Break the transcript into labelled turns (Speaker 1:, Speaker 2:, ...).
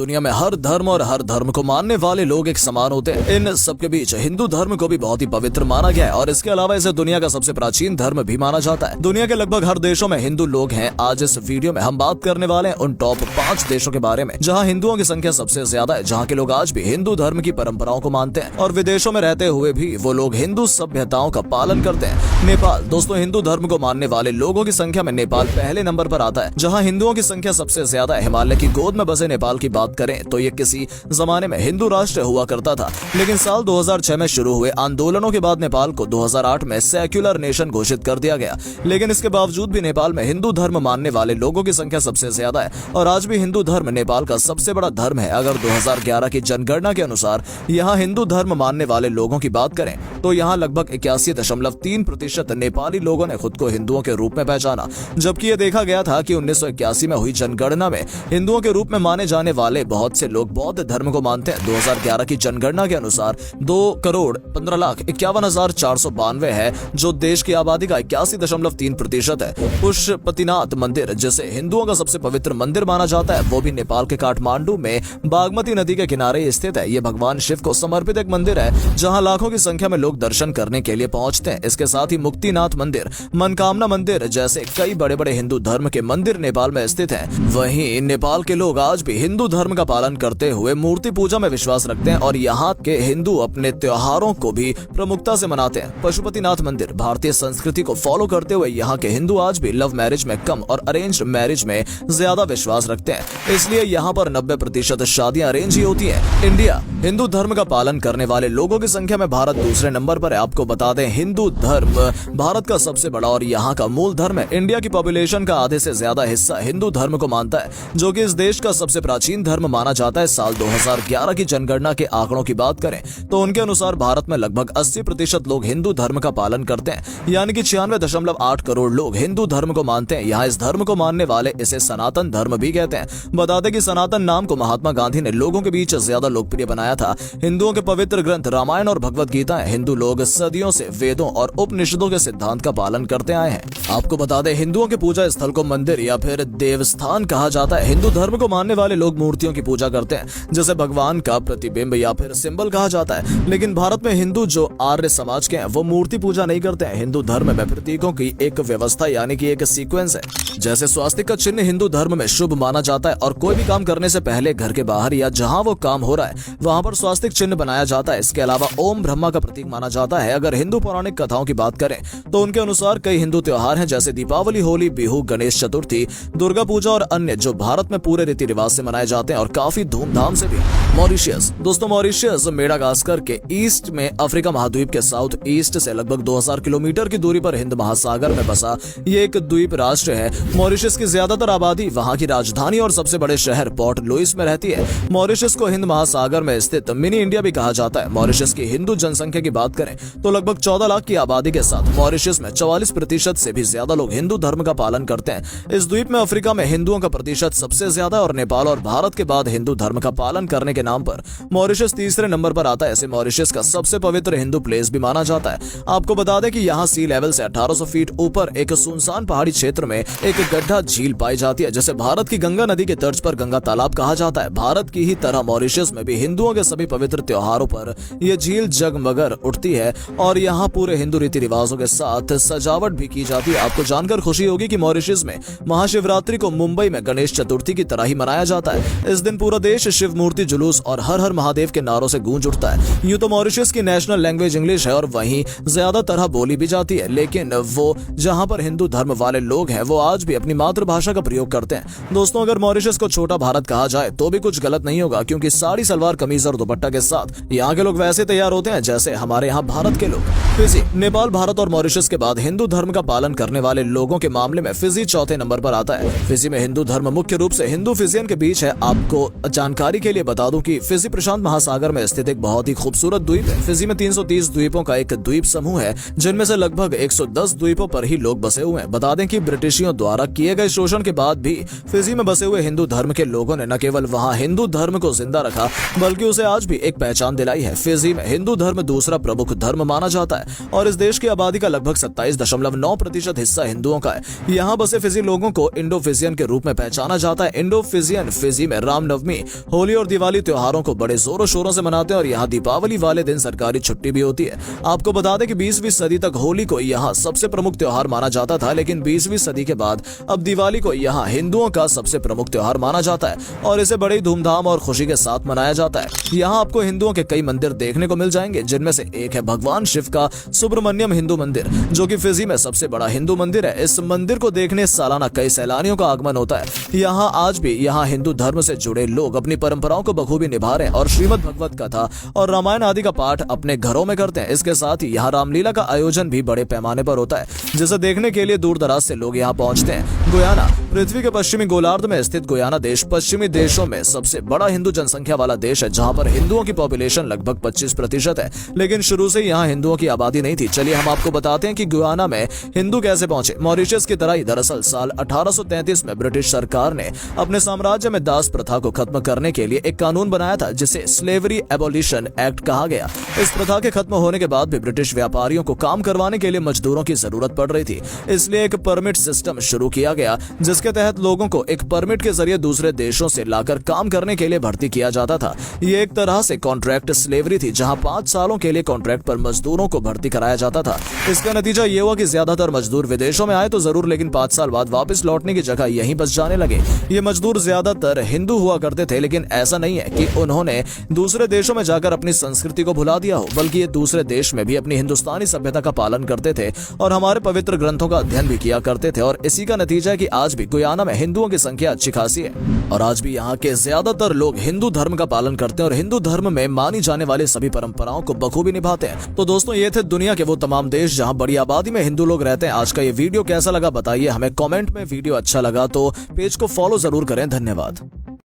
Speaker 1: दुनिया में हर धर्म और हर धर्म को मानने वाले लोग एक समान होते हैं। इन सबके बीच हिंदू धर्म को भी बहुत ही पवित्र माना गया है और इसके अलावा इसे दुनिया का सबसे प्राचीन धर्म भी माना जाता है। दुनिया के लगभग हर देशों में हिंदू लोग हैं। आज इस वीडियो में हम बात करने वाले हैं उन टॉप 5 देशों के बारे में जहां हिंदुओं की संख्या सबसे ज्यादा है, जहां के लोग आज भी हिंदू धर्म की परंपराओं को मानते हैं और विदेशों में रहते हुए भी वो लोग हिंदू सभ्यताओं का पालन करते हैं। नेपाल। दोस्तों, हिंदू धर्म को मानने वाले लोगों की संख्या में नेपाल पहले नंबर पर आता है, जहाँ हिंदुओं की संख्या सबसे ज्यादा है। हिमालय की गोद में बसे नेपाल की बात करें तो ये किसी जमाने में हिंदू राष्ट्र हुआ करता था, लेकिन साल 2006 में शुरू हुए आंदोलनों के बाद नेपाल को 2008 में सेक्युलर नेशन घोषित कर दिया गया। लेकिन इसके बावजूद भी नेपाल में हिंदू धर्म मानने वाले लोगों की संख्या सबसे ज्यादा है और आज भी हिंदू धर्म नेपाल का सबसे बड़ा धर्म है। अगर 2011 की जनगणना के अनुसार यहाँ हिंदू धर्म मानने वाले लोगों की बात करें तो यहाँ लगभग 81.3% नेपाली लोगों ने खुद को हिंदुओं के रूप में पहचाना, जबकि ये देखा गया था कि 1981 में हुई जनगणना में हिंदुओं के रूप में माने जाने वाले बहुत से लोग बौद्ध धर्म को मानते हैं। 2011 की जनगणना के अनुसार 2,15,51,492 है, जो देश की आबादी का 81.3% है। पुष्पतिनाथ मंदिर, जिसे हिंदुओं का सबसे पवित्र मंदिर माना जाता है, वो भी नेपाल के काठमांडू में बागमती नदी के किनारे स्थित है। ये भगवान शिव को समर्पित एक मंदिर है, जहाँ लाखों की संख्या में लोग दर्शन करने के लिए पहुंचते हैं। इसके साथ ही मुक्तिनाथ मंदिर, मनकामना मंदिर जैसे कई बड़े बड़े हिंदू धर्म के मंदिर नेपाल में स्थित हैं। वहीं नेपाल के लोग आज भी हिंदू धर्म का पालन करते हुए मूर्ति पूजा में विश्वास रखते हैं और यहाँ के हिंदू अपने त्योहारों को भी प्रमुखता से मनाते हैं। पशुपतिनाथ मंदिर। भारतीय संस्कृति को फॉलो करते हुए यहाँ के हिंदू आज भी लव मैरिज में कम और अरेंज्ड मैरिज में ज्यादा विश्वास रखते हैं, इसलिए यहाँ पर 90% शादियां अरेंज ही होती है। इंडिया। हिंदू धर्म का पालन करने वाले लोगों की संख्या में भारत दूसरे नंबर पर है। आपको बता दें, हिंदू धर्म भारत का सबसे बड़ा और यहाँ का मूल धर्म है। इंडिया की पॉपुलेशन का आधे से ज्यादा हिस्सा हिंदू धर्म को मानता है, जो कि इस देश का सबसे प्राचीन धर्म माना जाता है। साल 2011 की जनगणना के आंकड़ों की बात करें तो उनके अनुसार भारत में लगभग 80% लोग हिंदू धर्म का पालन करते हैं, यानी कि 96.8 करोड़ लोग हिंदू धर्म को मानते हैं। यहाँ इस धर्म को मानने वाले इसे सनातन धर्म भी कहते हैं। बता दें कि सनातन नाम को महात्मा गांधी ने लोगों के बीच ज्यादा लोकप्रिय बनाया था। हिंदुओं के पवित्र ग्रंथ रामायण और भगवत गीता है। हिंदू लोग सदियों से वेदों और उपनिषदों के सिद्धांत का पालन करते आए हैं। आपको बता दें, हिंदुओं के पूजा स्थल को मंदिर या फिर देवस्थान कहा जाता है। हिंदू धर्म को मानने वाले लोग मूर्तियों की पूजा करते हैं, जैसे भगवान का प्रतिबिंब या फिर सिंबल कहा जाता है। लेकिन भारत में हिंदू जो आर्य समाज के हैं वो मूर्ति पूजा नहीं करते हैं। हिंदू धर्म में प्रतीकों की एक व्यवस्था यानी कि एक सीक्वेंस है। जैसे स्वास्तिक का चिन्ह हिंदू धर्म में शुभ माना जाता है और कोई भी काम करने से पहले घर के बाहर या जहां वो काम हो रहा है वहां पर स्वास्तिक चिन्ह बनाया जाता है। इसके अलावा ओम ब्रह्मा का प्रतीक माना जाता है। अगर हिंदू पौराणिक कथाओं की बात करें तो उनके अनुसार कई हिंदू त्योहार हैं, जैसे दीपावली, होली, बिहू, गणेश चतुर्थी, दुर्गा पूजा और अन्य, जो भारत में पूरे रीति रिवाज से मनाए जाते हैं और काफी धूमधाम से भी। मॉरिशियस। दोस्तों, मॉरिशियस मेडागास्कर के ईस्ट में अफ्रीका महाद्वीप के साउथ ईस्ट से लगभग 2000 किलोमीटर की दूरी पर हिंद महासागर में बसा ये एक द्वीप राष्ट्र है। मॉरिशस की ज्यादातर आबादी वहां की राजधानी और सबसे बड़े शहर पोर्ट लुइस में रहती है। मॉरिशस को हिंद महासागर में स्थित मिनी इंडिया भी कहा जाता है। मॉरिशस की हिंदू जनसंख्या की बात करें तो लगभग 14 लाख की आबादी के साथ मॉरिशस में 44% से भी ज्यादा लोग हिंदू धर्म का पालन करते हैं। इस द्वीप में अफ्रीका में हिंदुओं का प्रतिशत सबसे ज्यादा और नेपाल और भारत के बाद हिंदू धर्म का पालन करने के नाम पर मॉरिशस तीसरे नंबर पर आता है। इसे मॉरिशस का सबसे पवित्र हिंदू प्लेस भी माना जाता है। आपको बता दें कि यहाँ सी लेवल से 1800 फीट ऊपर एक सुनसान पहाड़ी क्षेत्र में एक गड्ढा झील पाई जाती है, जिसे भारत की गंगा नदी के तर्ज पर गंगा तालाब कहा जाता है। भारत की ही तरह मॉरिशस में भी हिंदुओं के सभी पवित्र त्योहारों पर यह झील जगमगर उठती है और यहाँ पूरे हिंदू रीति रिवाजों के साथ सजावट भी की जाती है। आपको जानकर खुशी होगी कि मॉरिशस में महाशिवरात्रि को मुंबई में गणेश चतुर्थी की तरह ही मनाया जाता है। इस दिन पूरा देश शिव मूर्ति जुलूस और हर हर महादेव के नारों से गूंज उठता है। यूं तो मॉरिशस की नेशनल लैंग्वेज इंग्लिश है और वहीं ज्यादा तरह बोली भी जाती है, लेकिन वो जहां पर हिंदू धर्म वाले लोग हैं वो आज भी अपनी मातृभाषा का प्रयोग करते हैं। दोस्तों, अगर मॉरिशस को छोटा भारत कहा जाए तो भी कुछ गलत नहीं होगा, क्योंकि साड़ी, सलवार कमीज और दुपट्टा के साथ यहाँ के लोग वैसे तैयार होते हैं जैसे हमारे यहाँ भारत के लोग। फिजी। नेपाल, भारत और मॉरिशस के बाद हिंदू धर्म का पालन करने वाले लोगों के मामले में फिजी चौथे नंबर पर आता है। फिजी में हिंदू धर्म मुख्य रूप से हिंदू फिजियन के बीच है। आपको जानकारी के लिए बता दूं कि फिजी प्रशांत महासागर में स्थित एक बहुत ही खूबसूरत द्वीप है। फिजी में 330 द्वीपों का एक द्वीप समूह है, जिनमें से लगभग 110 द्वीपों पर ही लोग बसे हुए हैं। बता दें कि ब्रिटिशियों द्वारा किए गए शोषण के बाद भी फिजी में बसे हुए हिंदू धर्म के लोगों ने न केवल वहां हिंदू धर्म को जिंदा रखा, बल्कि उसे आज भी एक पहचान दिलाई है। फिजी में हिंदू धर्म दूसरा प्रमुख धर्म माना जाता है और इस देश की आबादी का लगभग 27.9% हिस्सा हिंदुओं का है। यहाँ बसे फिजी लोगों को इंडो फिजियन के रूप में पहचाना जाता है। इंडो फिजियन फिजी में रामनवमी, होली और दिवाली त्योहारों को बड़े जोरों शोरों से मनाते हैं और यहाँ दीपावली वाले दिन सरकारी छुट्टी भी होती है। आपको बता दें कि 20वीं सदी तक होली को यहाँ सबसे प्रमुख त्योहार माना जाता था, लेकिन 20वीं सदी के बाद अब दिवाली को यहाँ हिंदुओं का सबसे प्रमुख त्योहार माना जाता है और इसे बड़ी धूमधाम और खुशी के साथ मनाया जाता है। यहाँ आपको हिंदुओं के कई मंदिर देखने को मिल जाएंगे, जिनमें से एक है भगवान शिव का सुब्रमण्यम हिंदू मंदिर, जो कि फिजी में सबसे बड़ा हिंदू मंदिर है। इस मंदिर को देखने सालाना कई सैलानियों का आगमन होता है। यहाँ आज भी यहाँ हिंदू धर्म से जुड़े लोग अपनी परंपराओं को बखूबी निभा रहे हैं और श्रीमद् भगवत कथा और रामायण आदि का पाठ अपने घरों में करते हैं। इसके साथ ही यहाँ रामलीला का आयोजन भी बड़े पैमाने पर होता है, जिसे देखने के लिए दूर दराज से लोग यहाँ पहुंचते हैं। गुयाना, पृथ्वी के पश्चिमी गोलार्ध में स्थित गुयाना देश पश्चिमी देशों में सबसे बड़ा हिंदू जनसंख्या वाला देश है, जहाँ पर हिंदुओं की पॉपुलेशन लगभग 25% है। लेकिन शुरू से यहाँ हिंदुओं की आबादी नहीं थी। चलिए हम आपको बताते हैं कि गुयाना में हिंदू कैसे पहुंचे। मॉरिशस की तरह ही दरअसल साल 1833 में ब्रिटिश सरकार ने अपने साम्राज्य में दास प्रथा को खत्म करने के लिए एक कानून बनाया था, जिसे स्लेवरी एबोलिशन एक्ट कहा गया। इस प्रथा के खत्म होने के बाद भी ब्रिटिश व्यापारियों को काम करवाने के लिए मजदूरों की जरूरत पड़ रही थी, इसलिए एक परमिट सिस्टम शुरू किया गया, जिसके तहत लोगों को एक परमिट के जरिए दूसरे देशों से लाकर काम करने के लिए भर्ती किया जाता था। ये एक तरह से कॉन्ट्रैक्ट स्लेवरी थी, जहां 5 सालों के लिए कॉन्ट्रैक्ट पर मजदूरों को भर्ती कराया जाता था। इसका नतीजा ये हुआ कि ज्यादातर मजदूर विदेशों में आए तो जरूर, लेकिन 5 साल बाद वापस लौटने की जगह यहीं बस जाने लगे। ये मजदूर ज्यादातर हिंदू हुआ करते थे, लेकिन ऐसा नहीं है कि उन्होंने दूसरे देशों में जाकर अपनी संस्कृति को भुला दिया हो, बल्कि ये दूसरे देश में भी अपनी हिंदुस्तानी सभ्यता का पालन करते थे और हमारे पवित्र ग्रंथों का अध्ययन भी किया करते थे। और इसी का नतीजा है कि आज भी गुयाना में हिंदुओं की संख्या अच्छी खासी है और आज भी यहाँ के ज्यादातर लोग हिंदू धर्म का पालन करते हैं और हिंदू धर्म में मानी जाने वाली सभी परंपराओं को बखूबी निभाते हैं। तो दोस्तों, ये थे दुनिया के वो तमाम देश जहाँ बड़ी आबादी में हिंदू लोग रहते हैं। आज का ये वीडियो कैसा लगा बताइए हमें कमेंट में। वीडियो अच्छा लगा तो पेज को फॉलो जरूर करें। धन्यवाद।